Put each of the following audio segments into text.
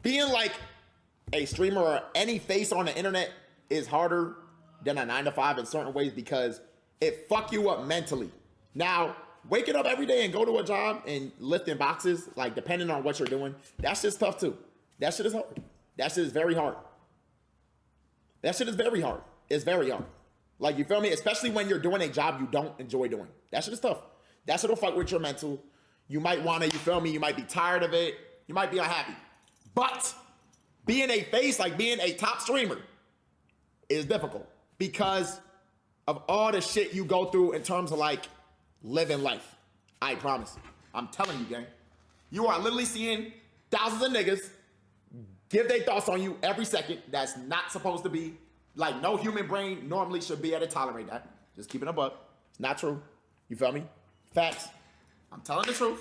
Being like a streamer or any face on the internet is harder than a 9 to 5 in certain ways because it fuck you up mentally. Now, waking up every day and go to a job and lifting boxes, like depending on what you're doing, that's just tough too. That shit is hard. That shit is very hard. That shit is very hard. It's very hard. Like, you feel me? Especially when you're doing a job you don't enjoy doing. That shit is tough. That shit will fuck with your mental. You might want to, you feel me? You might be tired of it. You might be unhappy. But being a face, like being a top streamer, is difficult because of all the shit you go through in terms of like living life. I promise. I'm telling you, gang. You are literally seeing thousands of niggas give their thoughts on you every second. That's not supposed to be. Like, no human brain normally should be able to tolerate that. Just keep it a buck. It's not true. You feel me? Facts. I'm telling the truth.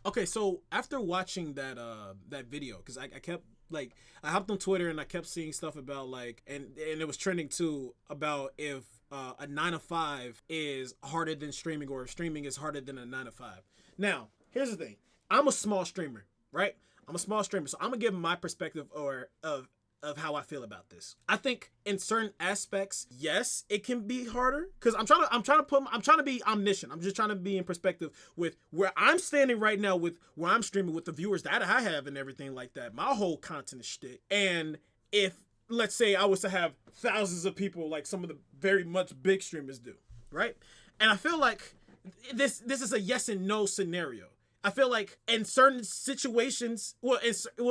Okay, so after watching that video, because I kept like I hopped on Twitter and I kept seeing stuff about like and it was trending too about if a 9 to 5 is harder than streaming or if streaming is harder than a 9 to 5. Now, here's the thing. I'm a small streamer, right? I'm a small streamer, so I'm gonna give my perspective or of how I feel about this. I think in certain aspects, yes, it can be harder because I'm trying to be omniscient. I'm just trying to be in perspective with where I'm standing right now, with where I'm streaming, with the viewers that I have and everything like that. My whole content is shit. And if let's say I was to have thousands of people like some of the very much big streamers do, right? And I feel like this is a yes and no scenario. I feel like in certain situations,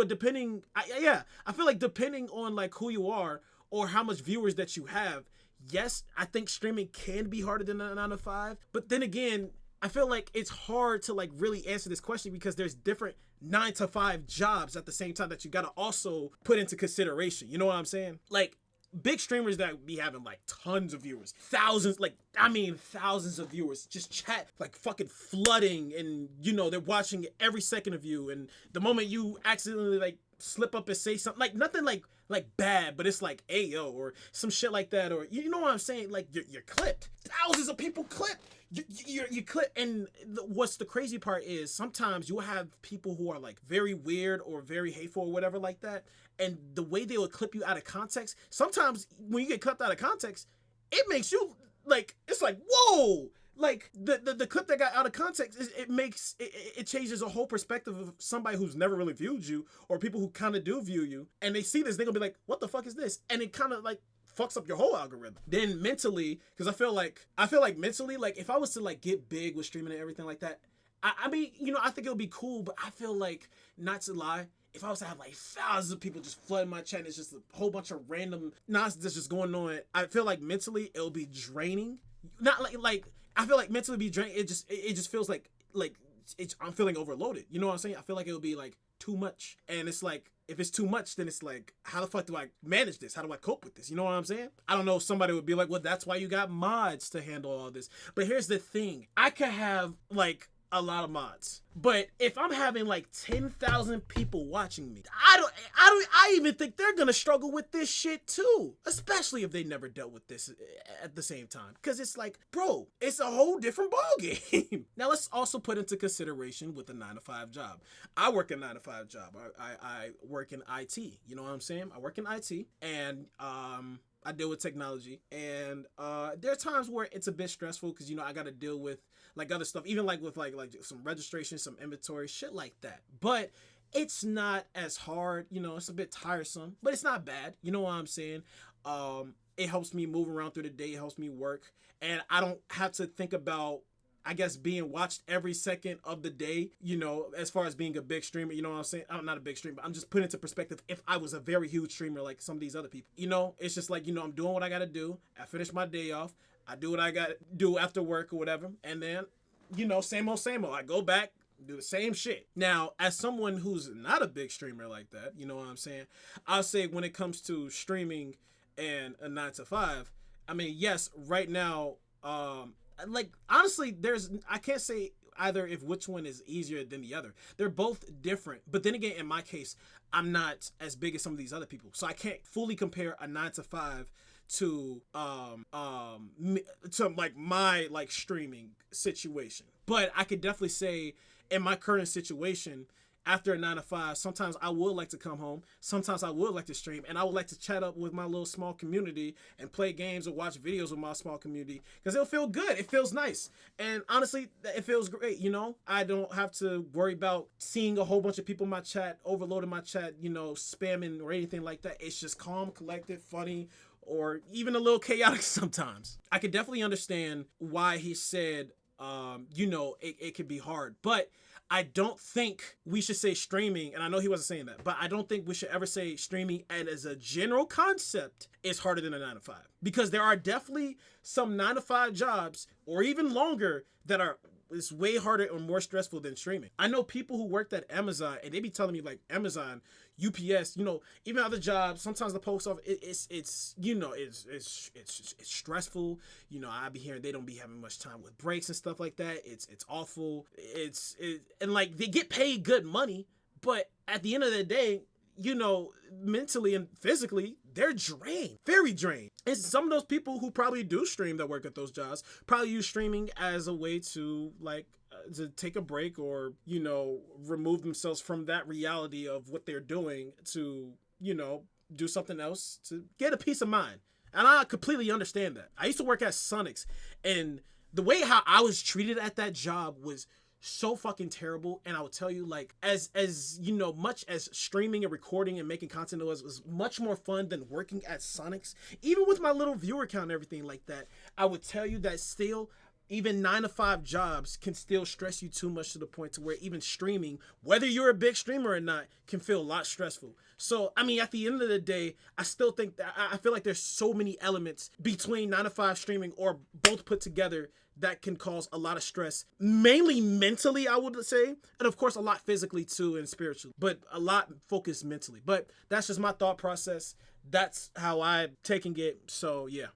depending, I feel like depending on like who you are or how much viewers that you have, yes, I think streaming can be harder than a 9 to 5. But then again, I feel like it's hard to like really answer this question because there's different 9 to 5 jobs at the same time that you gotta also put into consideration. You know what I'm saying? Like, big streamers that be having like tons of viewers, thousands of viewers, just chat like fucking flooding, and you know they're watching every second of you, and the moment you accidentally like slip up and say something like nothing like bad, but it's like ayo or some shit like that, or you know what I'm saying, like you're clipped, thousands of people clipped. You clip, and what's the crazy part is sometimes you'll have people who are like very weird or very hateful or whatever like that, and the way they will clip you out of context, sometimes when you get clipped out of context, it makes you like, it's like, whoa, like the clip that got out of context it changes a whole perspective of somebody who's never really viewed you, or people who kind of do view you, and they see this, they're gonna be like, what the fuck is this? And it kind of like fucks up your whole algorithm. Then mentally, because I feel like mentally, like if I was to like get big with streaming and everything like that, I mean, you know, I think it would be cool, but I feel like, not to lie, if I was to have like thousands of people just flooding my chat, it's just a whole bunch of random nonsense that's just going on, I feel like mentally it'll be draining. Not like I feel like mentally be draining. It just feels like I'm feeling overloaded. You know what I'm saying? I feel like it'll be like too much, and it's like, if it's too much, then it's like, how the fuck do I manage this? How do I cope with this? You know what I'm saying? I don't know if somebody would be like, well, that's why you got mods to handle all this. But here's the thing. I could have like a lot of mods, but if I'm having like 10,000 people watching me, I even think they're gonna struggle with this shit too, especially if they never dealt with this at the same time, because it's like, bro, it's a whole different ballgame. Now let's also put into consideration with a 9 to 5 job. I work a 9 to 5 job. I work in IT. You know what I'm saying? I work in IT, and I deal with technology, and there are times where it's a bit stressful because, you know, I got to deal with like other stuff, even like with like some registration, some inventory, shit like that. But it's not as hard, you know, it's a bit tiresome, but it's not bad. You know what I'm saying? It helps me move around through the day, it helps me work, and I don't have to think about, I guess, being watched every second of the day, you know, as far as being a big streamer. You know what I'm saying? I'm not a big streamer. I'm just putting into perspective if I was a very huge streamer like some of these other people. You know, it's just like, you know, I'm doing what I got to do. I finish my day off. I do what I got to do after work or whatever. And then, you know, same old, same old. I go back, do the same shit. Now, as someone who's not a big streamer like that, you know what I'm saying? I'll say when it comes to streaming and a 9 to 5, I mean, yes, right now, like, honestly, I can't say either if which one is easier than the other. They're both different. But then again, in my case, I'm not as big as some of these other people, so I can't fully compare a 9 to 5 to like my like streaming situation. But I could definitely say in my current situation, after a 9 to 5, sometimes I would like to come home. Sometimes I would like to stream, and I would like to chat up with my little small community and play games or watch videos with my small community because it'll feel good. It feels nice. And honestly, it feels great. I don't have to worry about seeing a whole bunch of people in my chat, overloading my chat, spamming or anything like that. It's just calm, collected, funny, or even a little chaotic sometimes. I could definitely understand why he said, it could be hard, but I don't think we should say streaming, and I know he wasn't saying that, but I don't think we should ever say streaming and as a general concept is harder than a 9 to 5, because there are definitely some 9 to 5 jobs or even longer that are it's way harder or more stressful than streaming. I know people who worked at Amazon and they be telling me like Amazon, UPS, even other jobs. Sometimes the post office, it's stressful. I be hearing they don't be having much time with breaks and stuff like that. It's awful. And like they get paid good money, but at the end of the day, mentally and physically, they're drained, very drained. And some of those people who probably do stream that work at those jobs probably use streaming as a way to to take a break or, remove themselves from that reality of what they're doing to, do something else to get a peace of mind. And I completely understand that. I used to work at Sonics, and the way how I was treated at that job was so fucking terrible. And I will tell you, like, as much as streaming and recording and making content was much more fun than working at Sonics, even with my little viewer count and everything like that, I would tell you that still, even 9 to 5 jobs can still stress you too much to the point to where even streaming, whether you're a big streamer or not, can feel a lot stressful. So, I mean, at the end of the day, I still think that I feel like there's so many elements between 9 to 5 streaming or both put together that can cause a lot of stress, mainly mentally, I would say, and of course a lot physically too and spiritually, but a lot focused mentally. But that's just my thought process. That's how I'm taking it. So yeah.